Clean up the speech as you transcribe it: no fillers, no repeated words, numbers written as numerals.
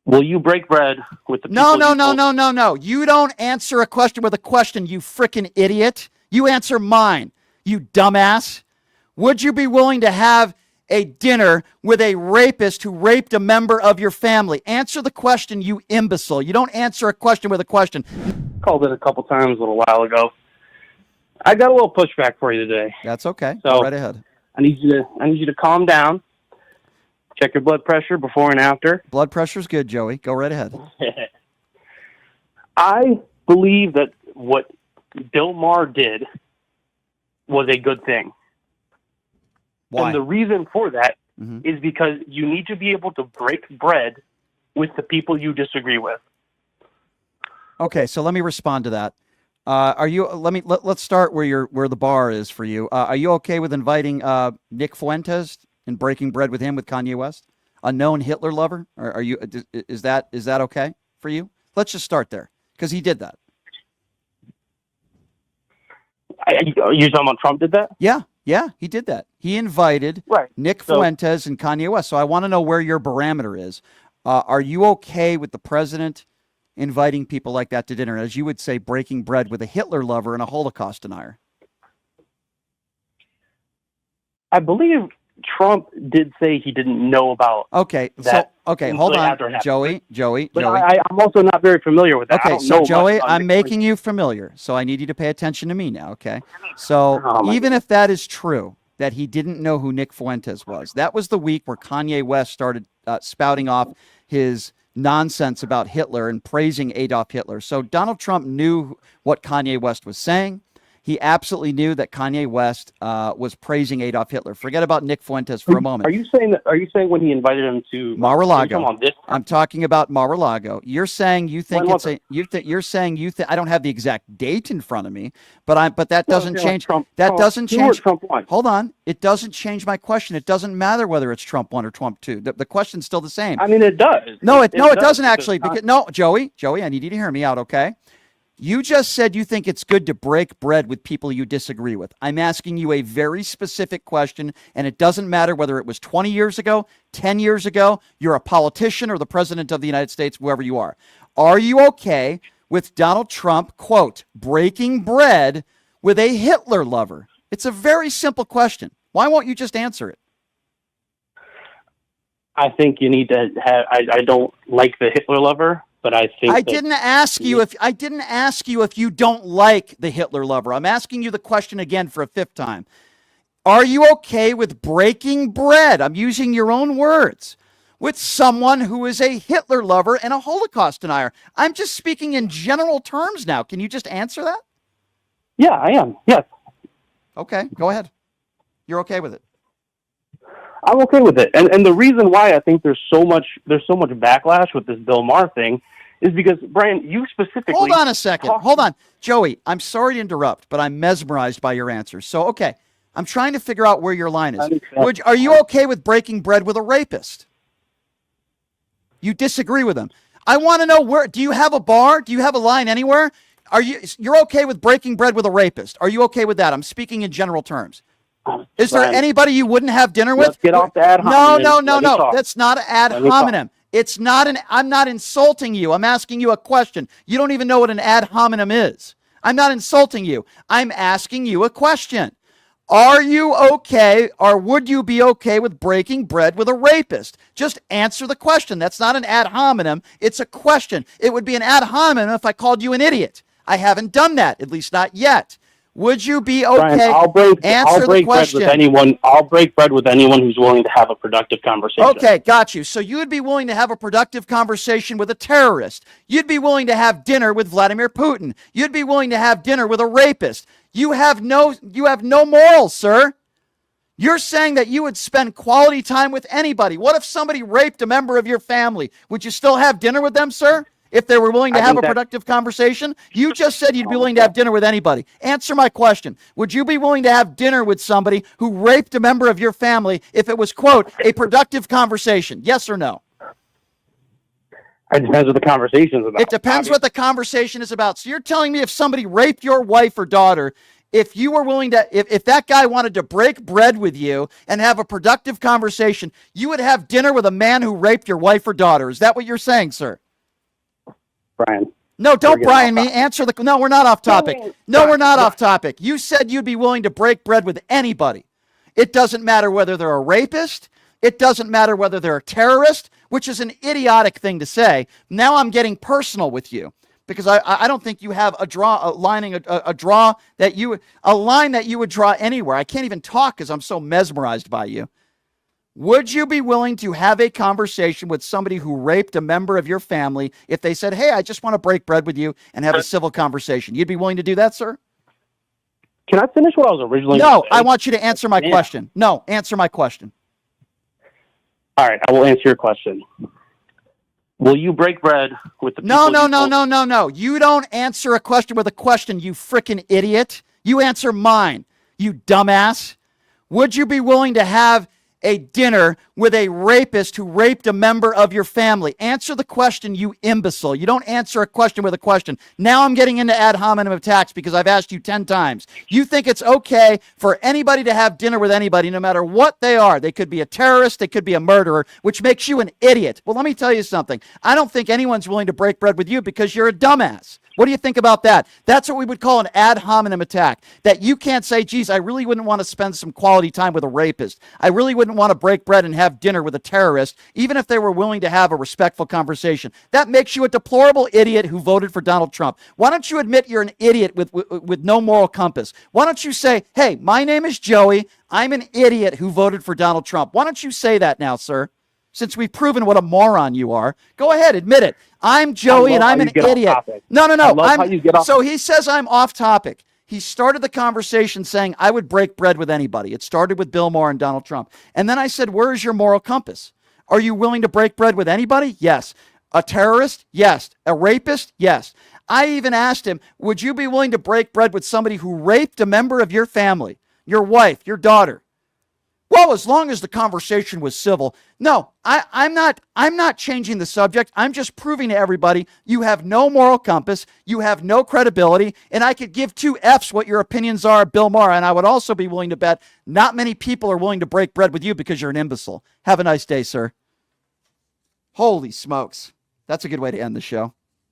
Will you break bread with the No, people? no. You don't answer a question with a question, you frickin' idiot. You answer mine, you dumbass. Would you be willing to have a dinner with a rapist who raped a member of your family? Answer the question, you imbecile. You don't answer a question with a question. Called it a couple times a little while ago. I got a little pushback for you today. That's okay. So go right ahead. I need you to calm down. Check your blood pressure before and after. Blood pressure's good, Joey. Go right ahead. I believe that what Bill Maher did was a good thing. Why? And the reason for that is because you need to be able to break bread with the people you disagree with. Okay, so let me respond to that. Let's start where the bar is for you. Are you okay with inviting Nick Fuentes and breaking bread with him with Kanye West, a known Hitler lover? Or are you? Is that okay for you? Let's just start there because he did that. You're talking about Trump did that? Yeah, he did that. He invited Nick Fuentes and Kanye West. So I want to know where your barometer is. Are you okay with the president inviting people like that to dinner, as you would say, breaking bread with a Hitler lover and a Holocaust denier? I believe Trump did say he didn't know about that. Hold on, Joey. But I'm also not very familiar with that. Okay, so Joey, I'm making you familiar, so I need you to pay attention to me now, okay? So even if that is true, that he didn't know who Nick Fuentes was, that was the week where Kanye West started spouting off his nonsense about Hitler and praising Adolf Hitler. So Donald Trump knew what Kanye West was saying. He absolutely knew that Kanye West was praising Adolf Hitler. Forget about Nick Fuentes for a moment. Are you saying when he invited him to Mar-a-Lago? I'm talking about Mar-a-Lago. You're saying you think it's a you're saying you think I don't have the exact date in front of me, but that doesn't change. That doesn't change. Hold on. It doesn't change my question. It doesn't matter whether it's Trump 1 or Trump 2. The question's still the same. I mean, it does. No, it doesn't actually. Because, no, Joey, I need you to hear me out, okay? You just said you think it's good to break bread with people you disagree with. I'm asking you a very specific question, and it doesn't matter whether it was 20 years ago, 10 years ago, you're a politician or the president of the United States, whoever you are. Are you okay with Donald Trump, quote, breaking bread with a Hitler lover? It's a very simple question. Why won't you just answer it? I think you need to have, I don't like the Hitler lover. But I think I didn't ask you if you don't like the Hitler lover. I'm asking you the question again for a fifth time. Are you okay with breaking bread? I'm using your own words with someone who is a Hitler lover and a Holocaust denier. I'm just speaking in general terms now. Can you just answer that? Yeah, I am. Yes. Okay, go ahead. You're okay with it. I'm okay with it. And the reason why I think there's so much backlash with this Bill Maher thing is because, Brian, you specifically... Hold on a second. Hold on. Joey, I'm sorry to interrupt, but I'm mesmerized by your answers. So, okay, I'm trying to figure out where your line is. Are you okay with breaking bread with a rapist? You disagree with him. I want to know where... Do you have a bar? Do you have a line anywhere? You're okay with breaking bread with a rapist? Are you okay with that? I'm speaking in general terms. Is there anybody you wouldn't have dinner with? Let's get off the ad hominem. No. That's not an ad hominem. It's not I'm not insulting you. I'm asking you a question. You don't even know what an ad hominem is. I'm not insulting you. I'm asking you a question. Are you okay, or would you be okay with breaking bread with a rapist? Just answer the question. That's not an ad hominem. It's a question. It would be an ad hominem if I called you an idiot. I haven't done that, at least not yet. Would you be okay? Brian, I'll break bread with anyone. I'll break bread with anyone who's willing to have a productive conversation. Okay, got you. So you would be willing to have a productive conversation with a terrorist. You'd be willing to have dinner with Vladimir Putin. You'd be willing to have dinner with a rapist. You have no morals, sir. You're saying that you would spend quality time with anybody. What if somebody raped a member of your family? Would you still have dinner with them, sir? If they were willing to have a productive conversation? You just said you'd be willing to have dinner with anybody. Answer my question. Would you be willing to have dinner with somebody who raped a member of your family if it was, quote, a productive conversation? Yes or no? It depends what the conversation is about. It depends what the conversation is about. So you're telling me if somebody raped your wife or daughter If you were willing to, if that guy wanted to break bread with you and have a productive conversation, you would have dinner with a man who raped your wife or daughter. Is that what you're saying, sir? Brian. No, don't Brian me. Answer the. No, we're not off topic. No, we're not off topic. You said you'd be willing to break bread with anybody. It doesn't matter whether they're a rapist. It doesn't matter whether they're a terrorist, which is an idiotic thing to say. Now I'm getting personal with you because I don't think you have a line that you would draw anywhere. I can't even talk because I'm so mesmerized by you. Would you be willing to have a conversation with somebody who raped a member of your family if they said, hey, I just want to break bread with you and have a civil conversation? You'd be willing to do that, sir? Can I finish what I was originally No, I want you to answer my question. No, answer my question. All right, I will answer your question. Will you break bread with the people? No. You don't answer a question with a question, you frickin' idiot. You answer mine, you dumbass. Would you be willing to have a dinner with a rapist who raped a member of your family? Answer the question, you imbecile. You don't answer a question with a question. Now I'm getting into ad hominem attacks because I've asked you 10 times. You think it's okay for anybody to have dinner with anybody, no matter what they are. They could be a terrorist, they could be a murderer, which makes you an idiot. Well, let me tell you something. I don't think anyone's willing to break bread with you because you're a dumbass. What do you think about that? That's what we would call an ad hominem attack. That you can't say, geez, I really wouldn't want to spend some quality time with a rapist. I really wouldn't want to break bread and have dinner with a terrorist, even if they were willing to have a respectful conversation. That makes you a deplorable idiot who voted for Donald Trump. Why don't you admit you're an idiot with no moral compass? Why don't you say, hey, my name is Joey. I'm an idiot who voted for Donald Trump. Why don't you say that now, sir? Since we've proven what a moron you are, go ahead, admit it. I'm Joey and I'm an idiot. No. So he says I'm off topic. He started the conversation saying I would break bread with anybody. It started with Bill Maher and Donald Trump. And then I said, where is your moral compass? Are you willing to break bread with anybody? Yes. A terrorist? Yes. A rapist? Yes. I even asked him, would you be willing to break bread with somebody who raped a member of your family, your wife, your daughter? Well, as long as the conversation was civil. No, I'm not changing the subject. I'm just proving to everybody you have no moral compass, you have no credibility, and I could give 2 Fs what your opinions are, Bill Maher, and I would also be willing to bet not many people are willing to break bread with you because you're an imbecile. Have a nice day, sir. Holy smokes. That's a good way to end the show.